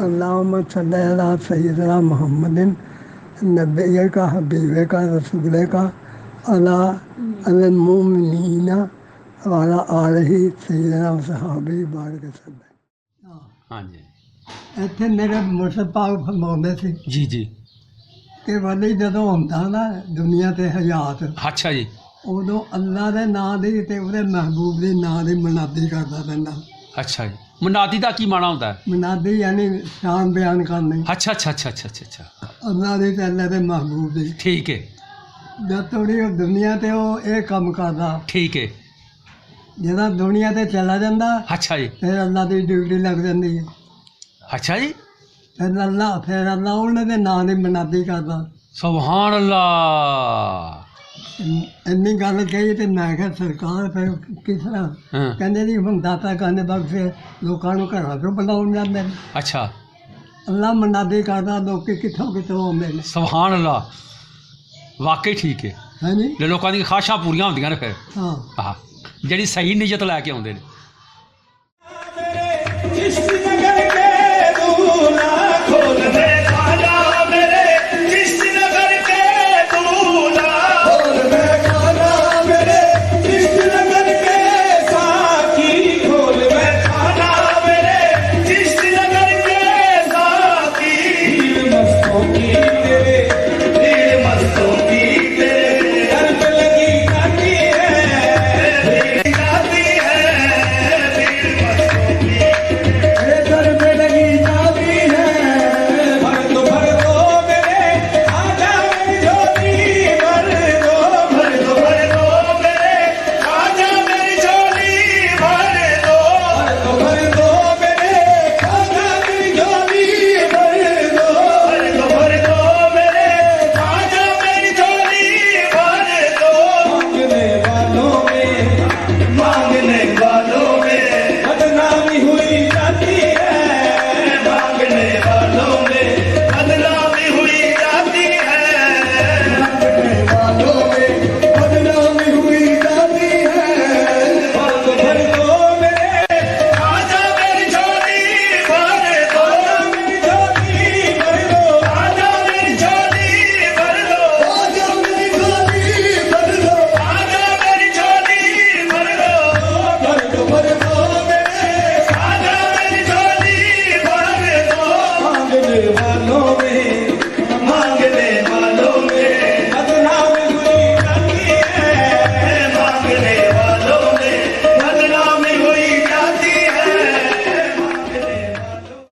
अल्लाहुम्मा सल्ली अला सय्यिदना मुहम्मदिन नबिय्य का हबीबे का रसूले का अला अल मोमिनीना वाला आलही सय्यिदना सहाबी बारक सल्लल्लाहु। हाँ जी ਇੱਥੇ ਮੇਰੇ ਮੁਰਸ਼ਦ ਪਾਕ ਫਰਮਾਉਂਦੇ ਸੀ जी जी ਕਿ ਵਲੀ ਜਦੋਂ ਹੁੰਦਾ ਨਾ ਦੁਨੀਆ ਤੇ ਹਯਾਤ, अच्छा जी ਉਦੋਂ ਅੱਲਾ ਦੇ ਨਾਂ ਦੀ ਤੇ ਉਹਦੇ ਮਹਿਬੂਬ ਦੇ ਨਾਂ ਦੀ ਮਨਾਦੀ ਕਰਦਾ ਰਹਿੰਦਾ। अच्छा जी मनादी का की माना होता है ਮਨਾਦੀ ਯਾਨੀ ਸ਼ਾਨ ਬਿਆਨ ਕਰਨੀ अच्छा अच्छा अच्छा अच्छा अच्छा अच्छा ਅੱਲਾ ਦੀ ਤੇ ਅੱਲਾ ਦੇ ਮਹਿਬੂਬ ਦੀ। ठीक है ਜਦ ਤੋੜੀ ਉਹ ਦੁਨੀਆ ਤੇ ਉਹ ਇਹ ਕੰਮ ਕਰਦਾ, ठीक है ਜਦੋਂ ਦੁਨੀਆ ਤੇ ਚਲਾ ਜਾਂਦਾ अच्छा जी ਫਿਰ ਅੱਲਾ ਦੀ ਡਿਊਟੀ ਲੱਗ ਜਾਂਦੀ ਹੈ। अच्छा जी ਫਿਰ ਅੱਲਾ ਉਹਨਾਂ ਦੇ ਨਾਂ ਦੀ ਮਨਾਦੀ ਕਰਦਾ। सुभान अल्लाह ਇੰਨੀ ਗੱਲ ਕਹੀ ਤੇ ਮੈਂ ਕਿਹਾ ਸਰਕਾਰ ਫਿਰ ਕਿਸ ਤਰ੍ਹਾਂ? हाँ ਕਹਿੰਦੇ ਜੀ ਹੁਣ ਦਾਤਾ ਕਹਿੰਦੇ ਬਖਸ਼ੇ ਲੋਕਾਂ ਨੂੰ ਘਰਾਂ ਚੋਂ ਬੁਲਾਉਣ ਜਾਂਦੇ ਨੇ, अच्छा ਅੱਲਾ ਮਨਾਦੀ ਕਰਦਾ, ਲੋਕੀ ਕਿੱਥੋਂ ਕਿੱਥੋਂ ਆਉਂਦੇ ਨੇ। सुभान अल्लाह वाकई ठीक है ਹਾਂਜੀ ਜੇ ਲੋਕਾਂ ਦੀਆਂ ਖਾਸ਼ਾਂ ਪੂਰੀਆਂ ਹੁੰਦੀਆਂ ਨੇ ਫਿਰ ਹਾਂ। ਆਹ ਜਿਹੜੀ ਸਹੀ ਨੀਅਤ ਲੈ ਕੇ ਆਉਂਦੇ ਨੇ